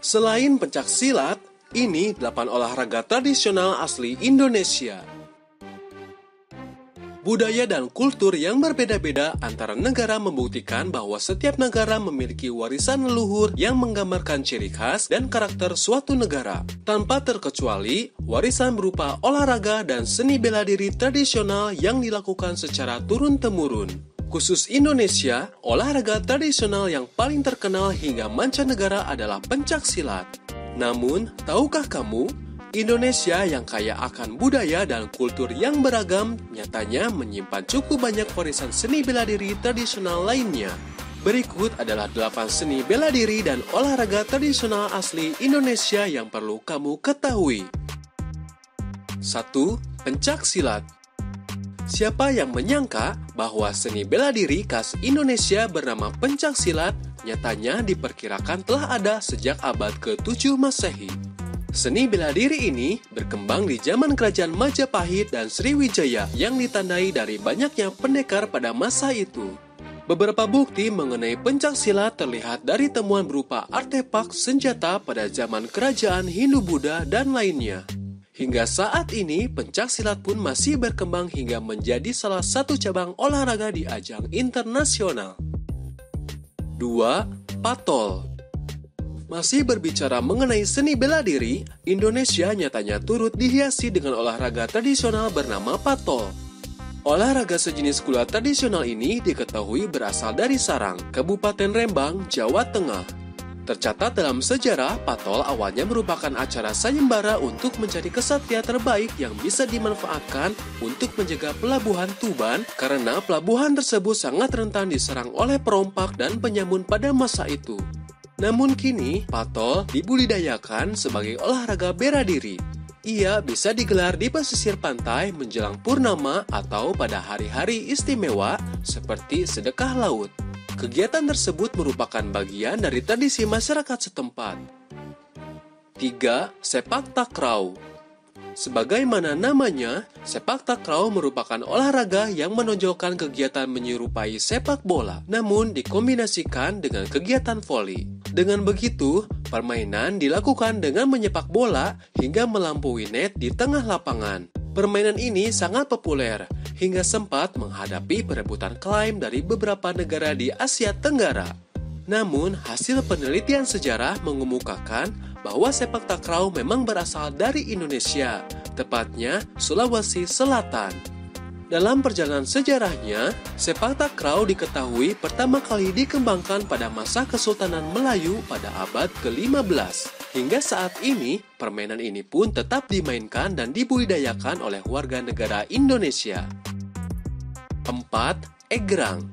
Selain pencak silat, ini 8 olahraga tradisional asli Indonesia. Budaya dan kultur yang berbeda-beda antara negara membuktikan bahwa setiap negara memiliki warisan leluhur yang menggambarkan ciri khas dan karakter suatu negara. Tanpa terkecuali, warisan berupa olahraga dan seni bela diri tradisional yang dilakukan secara turun-temurun. Khusus Indonesia, olahraga tradisional yang paling terkenal hingga mancanegara adalah pencak silat. Namun, tahukah kamu, Indonesia yang kaya akan budaya dan kultur yang beragam nyatanya menyimpan cukup banyak warisan seni bela diri tradisional lainnya. Berikut adalah 8 seni bela diri dan olahraga tradisional asli Indonesia yang perlu kamu ketahui. 1. Pencak silat. Siapa yang menyangka bahwa seni bela diri khas Indonesia bernama pencak silat nyatanya diperkirakan telah ada sejak abad ke-7 Masehi. Seni bela diri ini berkembang di zaman kerajaan Majapahit dan Sriwijaya yang ditandai dari banyaknya pendekar pada masa itu. Beberapa bukti mengenai pencak silat terlihat dari temuan berupa artefak senjata pada zaman kerajaan Hindu-Buddha dan lainnya. Hingga saat ini, pencak silat pun masih berkembang hingga menjadi salah satu cabang olahraga di ajang internasional. 2. Patol. Masih berbicara mengenai seni bela diri, Indonesia nyatanya turut dihiasi dengan olahraga tradisional bernama patol. Olahraga sejenis gulat tradisional ini diketahui berasal dari Sarang, Kabupaten Rembang, Jawa Tengah. Tercatat dalam sejarah, patol awalnya merupakan acara sayembara untuk mencari kesatria terbaik yang bisa dimanfaatkan untuk menjaga pelabuhan Tuban karena pelabuhan tersebut sangat rentan diserang oleh perompak dan penyamun pada masa itu. Namun kini, patol dibudidayakan sebagai olahraga bela diri. Ia bisa digelar di pesisir pantai menjelang purnama atau pada hari-hari istimewa seperti sedekah laut. Kegiatan tersebut merupakan bagian dari tradisi masyarakat setempat. 3. Sepak takraw. Sebagaimana namanya, sepak takraw merupakan olahraga yang menonjolkan kegiatan menyerupai sepak bola, namun dikombinasikan dengan kegiatan voli. Dengan begitu, permainan dilakukan dengan menyepak bola hingga melampaui net di tengah lapangan. Permainan ini sangat populer, hingga sempat menghadapi perebutan klaim dari beberapa negara di Asia Tenggara. Namun, hasil penelitian sejarah mengemukakan bahwa sepak takraw memang berasal dari Indonesia, tepatnya Sulawesi Selatan. Dalam perjalanan sejarahnya, sepak takraw diketahui pertama kali dikembangkan pada masa Kesultanan Melayu pada abad ke-15. Hingga saat ini, permainan ini pun tetap dimainkan dan dibudidayakan oleh warga negara Indonesia. 4. Egrang.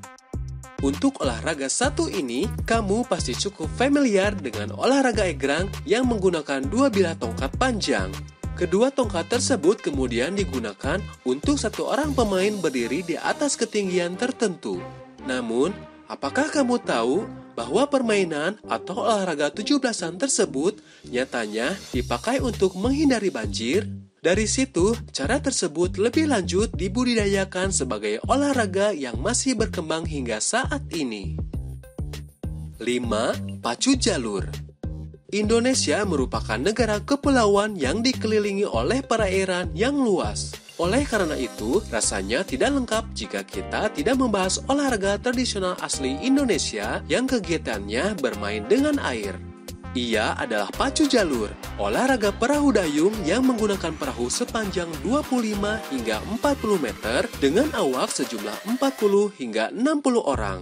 Untuk olahraga satu ini, kamu pasti cukup familiar dengan olahraga egrang yang menggunakan 2 bilah tongkat panjang. Kedua tongkat tersebut kemudian digunakan untuk satu orang pemain berdiri di atas ketinggian tertentu. Namun, apakah kamu tahu bahwa permainan atau olahraga 17-an tersebut nyatanya dipakai untuk menghindari banjir? Dari situ, cara tersebut lebih lanjut dibudidayakan sebagai olahraga yang masih berkembang hingga saat ini. 5. Pacu jalur. Indonesia merupakan negara kepulauan yang dikelilingi oleh perairan yang luas. Oleh karena itu, rasanya tidak lengkap jika kita tidak membahas olahraga tradisional asli Indonesia yang kegiatannya bermain dengan air. Ia adalah pacu jalur, olahraga perahu dayung yang menggunakan perahu sepanjang 25 hingga 40 meter dengan awak sejumlah 40 hingga 60 orang.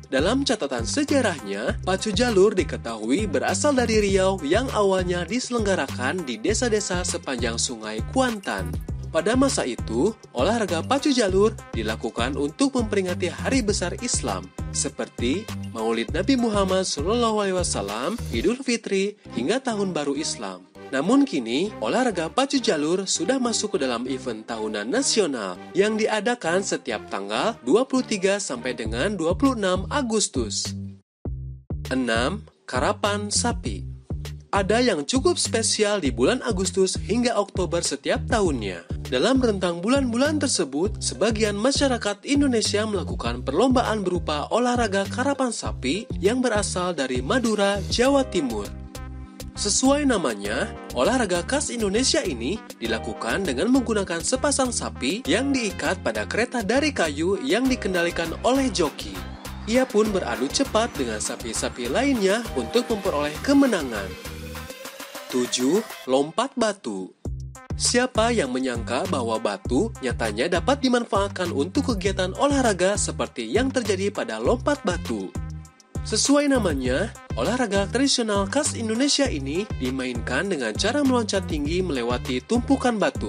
Dalam catatan sejarahnya, pacu jalur diketahui berasal dari Riau yang awalnya diselenggarakan di desa-desa sepanjang Sungai Kuantan. Pada masa itu, olahraga pacu jalur dilakukan untuk memperingati hari besar Islam, seperti Maulid Nabi Muhammad SAW, Idul Fitri, hingga Tahun Baru Islam. Namun kini, olahraga pacu jalur sudah masuk ke dalam event tahunan nasional yang diadakan setiap tanggal 23 sampai dengan 26 Agustus. 6. Karapan sapi. Ada yang cukup spesial di bulan Agustus hingga Oktober setiap tahunnya. Dalam rentang bulan-bulan tersebut, sebagian masyarakat Indonesia melakukan perlombaan berupa olahraga karapan sapi yang berasal dari Madura, Jawa Timur. Sesuai namanya, olahraga khas Indonesia ini dilakukan dengan menggunakan sepasang sapi yang diikat pada kereta dari kayu yang dikendalikan oleh joki. Ia pun beradu cepat dengan sapi-sapi lainnya untuk memperoleh kemenangan. 7. Lompat batu. Siapa yang menyangka bahwa batu nyatanya dapat dimanfaatkan untuk kegiatan olahraga seperti yang terjadi pada lompat batu? Sesuai namanya, olahraga tradisional khas Indonesia ini dimainkan dengan cara meloncat tinggi melewati tumpukan batu.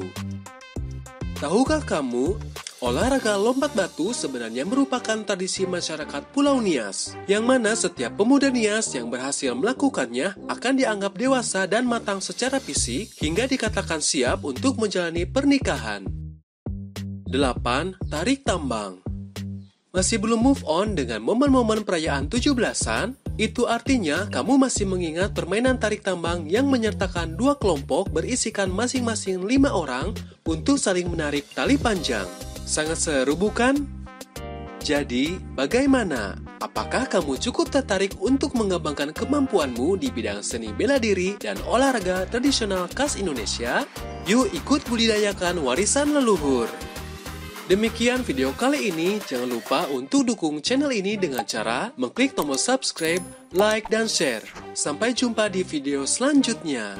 Tahukah kamu, olahraga lompat batu sebenarnya merupakan tradisi masyarakat Pulau Nias, yang mana setiap pemuda Nias yang berhasil melakukannya akan dianggap dewasa dan matang secara fisik hingga dikatakan siap untuk menjalani pernikahan. 8. Tarik tambang. Masih belum move on dengan momen-momen perayaan 17-an? Itu artinya kamu masih mengingat permainan tarik tambang yang menyertakan dua kelompok berisikan masing-masing 5 orang untuk saling menarik tali panjang. Sangat seru bukan? Jadi, bagaimana? Apakah kamu cukup tertarik untuk mengembangkan kemampuanmu di bidang seni bela diri dan olahraga tradisional khas Indonesia? Yuk ikut budidayakan warisan leluhur! Demikian video kali ini, jangan lupa untuk dukung channel ini dengan cara mengklik tombol subscribe, like, dan share. Sampai jumpa di video selanjutnya.